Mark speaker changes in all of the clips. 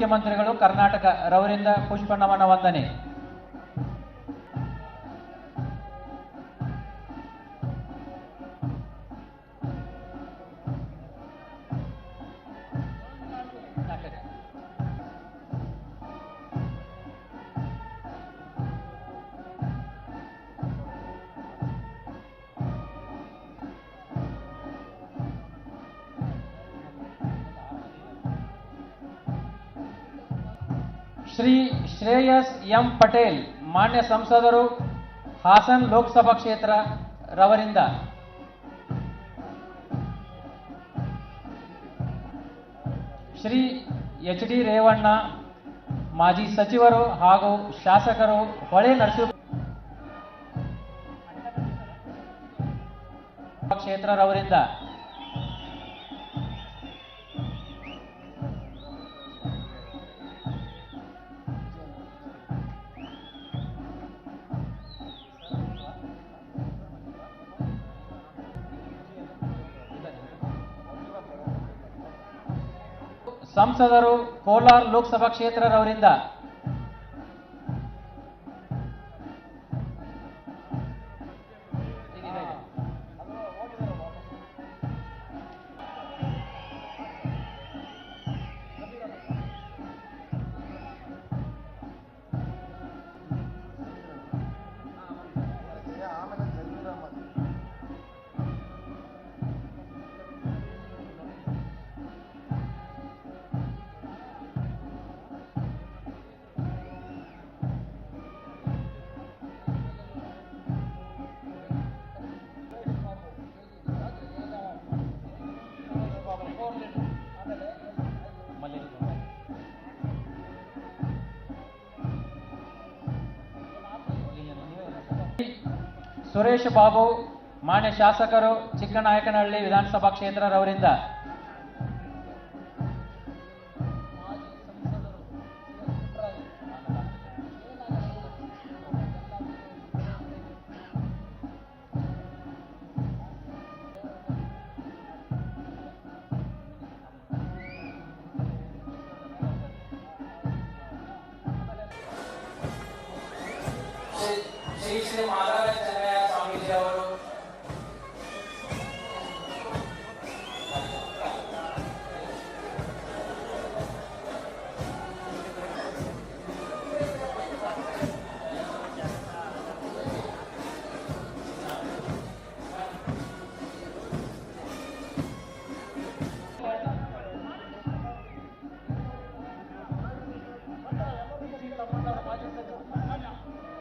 Speaker 1: ಮುಖ್ಯಮಂತ್ರಿಗಳು ಕರ್ನಾಟಕ ರವರಿಂದ ಪುಷ್ಪನಮನ ವಂದನೆ. ಶ್ರೀ ಶ್ರೇಯಸ್ ಎಂ ಪಟೇಲ್ ಮಾನ್ಯ ಸಂಸದರು ಹಾಸನ್ ಲೋಕಸಭಾ ಕ್ಷೇತ್ರ ರವರಿಂದ. ಶ್ರೀ ಎಚ್ ಡಿ ರೇವಣ್ಣ ಮಾಜಿ ಸಚಿವರು ಹಾಗೂ ಶಾಸಕರು ಹೊಳೆ ನರಸೀಪುರ ಕ್ಷೇತ್ರ ರವರಿಂದ. ಸಂಸದರು ಕೋಲಾರ ಲೋಕಸಭಾ ಕ್ಷೇತ್ರ ರವರಿಂದ. ಸುರೇಶ್ ಬಾಬು ಮಾನ್ಯ ಶಾಸಕರು ಚಿಕ್ಕನಾಯಕನಹಳ್ಳಿ ವಿಧಾನಸಭಾ ಕ್ಷೇತ್ರ ರವರಿಂದ. ಶ್ರೀ ಶ್ರೀ ಮಾಧವಚಂದ್ರಯ್ಯ ಸ್ವಾಮೀಜಿ ಅವರು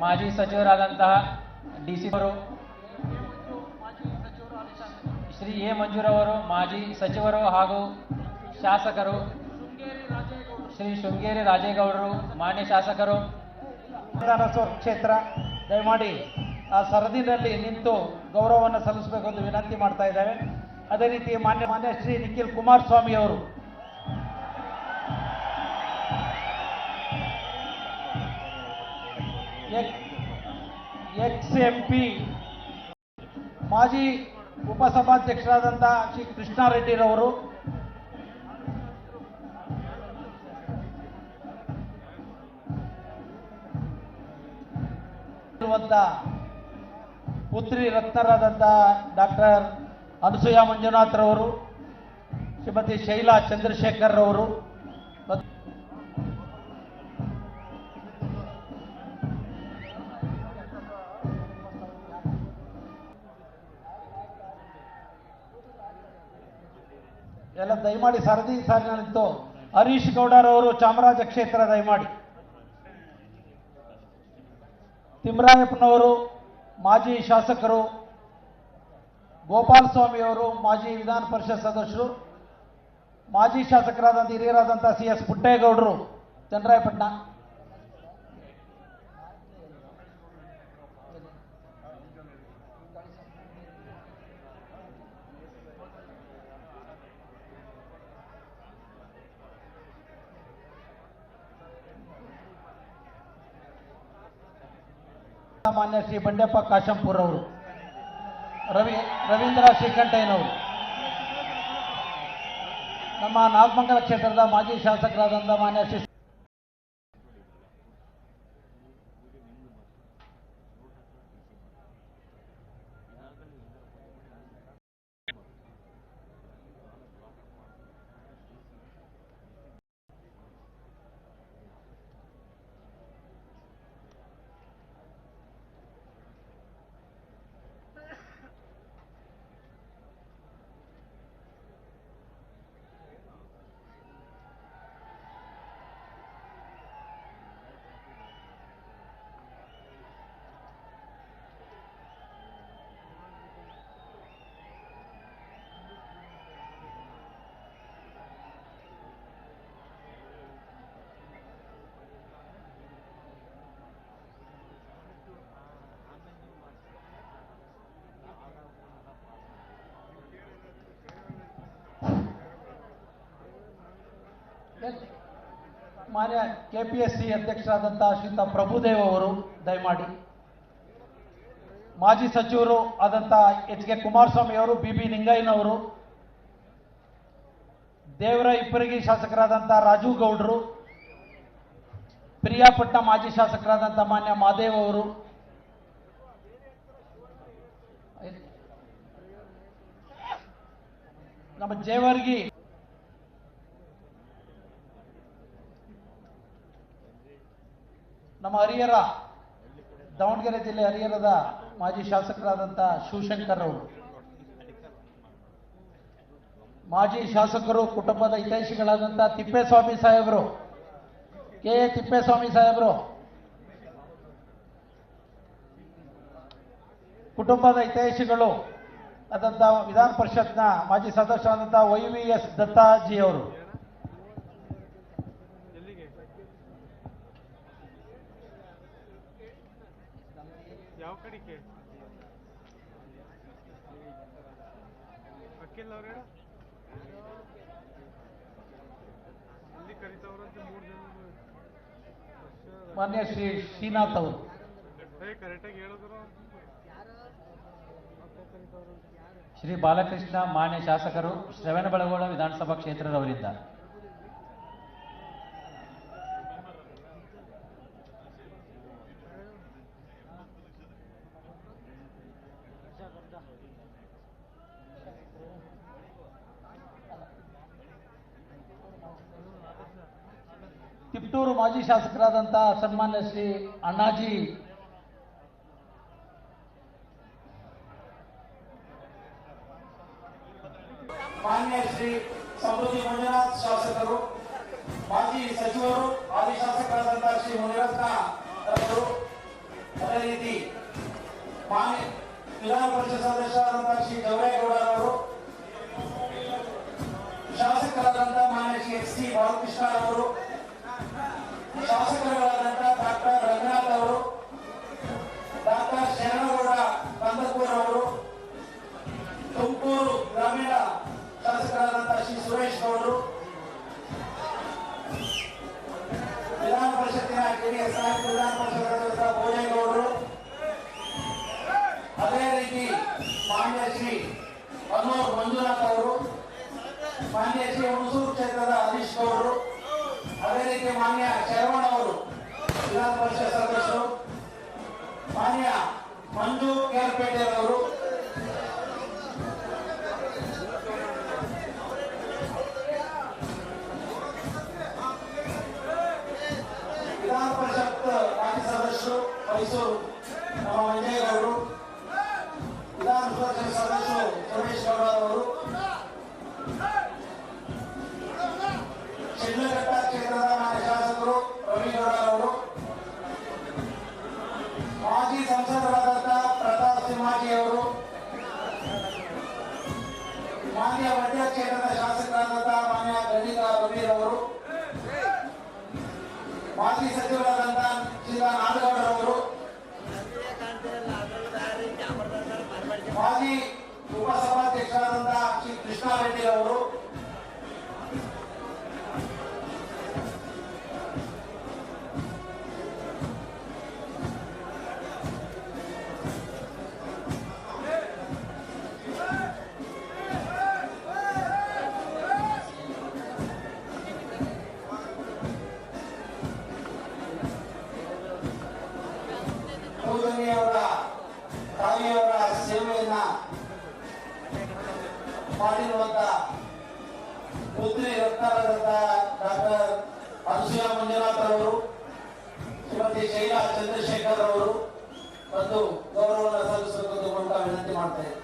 Speaker 1: ಮಾಜಿ ಸಚಿವರಾದಂತಹ ಡಿಸಿ ಅವರು ಶ್ರೀ ಎ ಮಂಜೂರವರು ಮಾಜಿ ಸಚಿವರು ಹಾಗೂ ಶಾಸಕರು, ಶ್ರೀ ಶೃಂಗೇರಿ ರಾಜೇಗೌಡರು ಮಾನ್ಯ ಶಾಸಕರು.
Speaker 2: ಕ್ಷೇತ್ರ ದಯಮಾಡಿ ಆ ಸರದಿನಲ್ಲಿ ನಿಂತು ಗೌರವವನ್ನು ಸಲ್ಲಿಸಬೇಕು ಎಂದು ವಿನಂತಿ ಮಾಡ್ತಾ ಇದ್ದೇವೆ. ಅದೇ ರೀತಿ ಮಾನ್ಯ ಶ್ರೀ ನಿಖಿಲ್ ಕುಮಾರಸ್ವಾಮಿ ಅವರು ಎಕ್ಸ್ ಎಂಪಿ ಮಾಜಿ ಉಪಸಭಾಧ್ಯಕ್ಷರಾದಂತಹ ಶ್ರೀ ಕೃಷ್ಣಾರೆಡ್ಡಿರವರು, ಪುತ್ರಿ ರತ್ನರಾದಂತಹ ಡಾಕ್ಟರ್ ಅನಸೂಯ ಮಂಜುನಾಥ್ ರವರು, ಶ್ರೀಮತಿ ಶೈಲಾ ಚಂದ್ರಶೇಖರ್ ರವರು, ಎಲ್ಲ ದಯಮಾಡಿ ಸರದಿ ಸಾಲಿನಲ್ಲಿದ್ದು ಹರೀಶ್ ಗೌಡರವರು ಚಾಮರಾಜ ಕ್ಷೇತ್ರ ದಯಮಾಡಿ, ತಿಮ್ಮರಾಯಪ್ಪನವರು ಮಾಜಿ ಶಾಸಕರು, ಗೋಪಾಲ ಸ್ವಾಮಿಯವರು ಮಾಜಿ ವಿಧಾನ ಪರಿಷತ್ ಸದಸ್ಯರು, ಮಾಜಿ ಶಾಸಕರಾದಂಥ ಹಿರಿಯರಾದಂಥ ಸಿ ಎಸ್ ಪುಟ್ಟೇಗೌಡರು ಚನ್ನರಾಯಪಟ್ಟಣ, ಮಾನ್ಯ ಶ್ರೀ ಬಂಡೆಪ್ಪ ಕಾಶಂಪುರ್ ಅವರು, ರವೀಂದ್ರ ಶ್ರೀಕಂಠಯ್ಯನವರು, ನಮ್ಮ ನಾಗಮಂಗಲ ಕ್ಷೇತ್ರದ ಮಾಜಿ ಶಾಸಕರಾದಂಥ ಮಾನ್ಯ ಶ್ರೀ ಮಾನ್ಯ ಕೆಪಿಎಸ್ಸಿ ಅಧ್ಯಕ್ಷರಾದಂಥ ಶ್ರೀಯುತ ಪ್ರಭುದೇವ್ ಅವರು ದಯಮಾಡಿ, ಮಾಜಿ ಸಚಿವರು ಆದಂಥ ಎಚ್.ಕೆ. ಕುಮಾರಸ್ವಾಮಿ ಅವರು, ಬಿ.ಬಿ. ನಿಂಗಯ್ಯನವರು, ದೇವರ ಇಪ್ಪರಗಿ ಶಾಸಕರಾದಂಥ ರಾಜು ಗೌಡ್ರು, ಪ್ರಿಯಾಪಟ್ಟಣ ಮಾಜಿ ಶಾಸಕರಾದಂಥ ಮಾನ್ಯ ಮಾದೇವ್ ಅವರು, ನಮ್ಮ ಜೇವರ್ಗಿ ನಮ್ಮ ಹರಿಹರ, ದಾವಣಗೆರೆ ಜಿಲ್ಲೆ ಹರಿಹರದ ಮಾಜಿ ಶಾಸಕರಾದಂಥ ಶಿವಶಂಕರ್ ಅವರು, ಮಾಜಿ ಶಾಸಕರು ಕುಟುಂಬದ ಹಿತೈಷಿಗಳಾದಂಥ ತಿಪ್ಪೇಸ್ವಾಮಿ ಸಾಹೇಬರು, ಕೆ ಎ ತಿಪ್ಪೇಸ್ವಾಮಿ ಸಾಹೇಬರು, ಕುಟುಂಬದ ಹಿತೈಷಿಗಳು ಆದಂಥ ವಿಧಾನ ಪರಿಷತ್ನ ಮಾಜಿ ಸದಸ್ಯರಾದಂಥ YVS ದತ್ತಾಜಿ ಅವರು,
Speaker 3: ಯಾವ ಕಡೆಗೆ ಅಕ್ಕಿಲ್ಲ ಅವ್ರ ಎಲ್ಲಿ ಕರಿತಾವ್ರಂತೆ 3 ಜನ
Speaker 2: ಮಾನ್ಯ ಶ್ರೀ ಶ್ರೀನಾಥ್ ಅವರು,
Speaker 3: ಕರೆಕ್ಟಾಗಿ ಹೇಳಿದ್ರು.
Speaker 1: ಶ್ರೀ ಬಾಲಕೃಷ್ಣ ಮಾನ್ಯ ಶಾಸಕರು ಶ್ರವಣಬೆಳಗೊಳ ವಿಧಾನಸಭಾ ಕ್ಷೇತ್ರದವರಿಂದ.
Speaker 2: ತಿಪ್ಟೂರು ಮಾಜಿ ಶಾಸಕರಾದಂಥ ಸನ್ಮಾನ್ಯ ಶ್ರೀ ಅಣ್ಣಾಜಿ ಮಾನ್ಯ ಶ್ರೀ ಸಮೃದ್ಧಿ ಮಂಜುನಾಥ್ ಶಾಸಕರು, ಮಾಜಿ ಸಚಿವರು, ಮಾಜಿ ಶಾಸಕರಾದಂಥ ಶ್ರೀ ಮುನಿರತ್ನ ಅವರು, ಅದೇ ರೀತಿ ಮಾನ್ಯ ವಿಧಾನ ಪರಿಷತ್ ಸದಸ್ಯರಾದಂಥ ಶ್ರೀ ಜವರೇಗೌಡರವರು, ಶಾಸಕರಾದಂಥ ಮಾನ್ಯ ಶ್ರೀ ಎಸ್ ಸಿ ಬಾಲಕೃಷ್ಣ ಅವರು, ಶಾಸಕರುಗಳಾದಂಥ ಡಾಕ್ಟರ್ ರಂಗನಾಥ್ ಅವರು, ಡಾಕ್ಟರ್ ಶರಣಗೌಡ ಕಂದಕೂರ್ ಅವರು, ತುಮಕೂರು ಗ್ರಾಮೀಣ ಶಾಸಕರಾದಂಥ ಶ್ರೀ ಸುರೇಶ್ ಗೌಡರು, ವಿಧಾನ ಪರಿಷತ್ತಿನ ಜೆಡಿಎಸ್ ವಿಧಾನ ಪರಿಷತ್ ಸದಸ್ಯ ಭೋಜೇಗೌಡರು, ಅದೇ ರೀತಿ ಮಾನ್ಯ ಶ್ರೀ ಅನೂರ್ ಮಂಜುನಾಥ್ ಅವರು, ಮಾನ್ಯ ಶ್ರೀ ಹುಣಸೂರು ಕ್ಷೇತ್ರದ ಹರೀಶ್ ಗೌಡರು, ಅದೇ ರೀತಿ ಮಾನ್ಯ ಶರವಣ ಅವರು ವಿಧಾನ ಪರಿಷತ್ ಸದಸ್ಯರು, ಮಾನ್ಯ ಮಂಜು ಕೇರ್ಪೇಟೆ ಅವರು, ವಿಧಾನ ಪರಿಷತ್ ಮಾಜಿ ಸದಸ್ಯರು ಮೈಸೂರು ನಮ್ಮ ಮಂಜೇಗೌಡರು, ವಿಧಾನ ಪರಿಷತ್ ಸದಸ್ಯರು ಸುರೇಶ್ ಗೌಡ ಅವರು, ಶಿಡ್ಲಘಟ್ಟ ಕ್ಷೇತ್ರದ ಮಾನ್ಯ ಶಾಸಕರು ರವಿಗೌಡ ಅವರು, ಮಾಜಿ ಸಂಸದರಾದಂಥ ಪ್ರತಾಪ್ ಸಿಂಹಾಜಿ ಅವರು, ಮಾನ್ಯ ಮಂಡ್ಯ ಕ್ಷೇತ್ರದ ಶಾಸಕರಾದಂಥ ಮಾನ್ಯ ಗಣಿತ ರವೀರ್ ಅವರು, ಮಾಜಿ ಸಚಿವರಾದಂಥ ಶ್ರೀಧಾ ನಾಡಗೌಡರವರು, ಮಾಜಿ ಉಪಸಭಾಧ್ಯಕ್ಷರಾದಂಥ ಶ್ರೀ ಕೃಷ್ಣಾರೆಡ್ಡಿ ಅವರು, ಸೇವೆಯನ್ನ ಮಾಡಿರುವಂತ ಪುತ್ರಿ ರತ್ನರತ್ನ ಡಾಕ್ಟರ್ ಅನುಸೂಯ ಮಂಜುನಾಥ್ ಅವರು, ಶ್ರೀಮತಿ ಶೈಲಾ ಚಂದ್ರಶೇಖರ್ ಅವರು ಮತ್ತು ಗೌರವವನ್ನು ಸಲ್ಲಿಸಬೇಕು ಅಂತ ವಿನಂತಿ ಮಾಡ್ತಾ ಇದ್ದಾರೆ.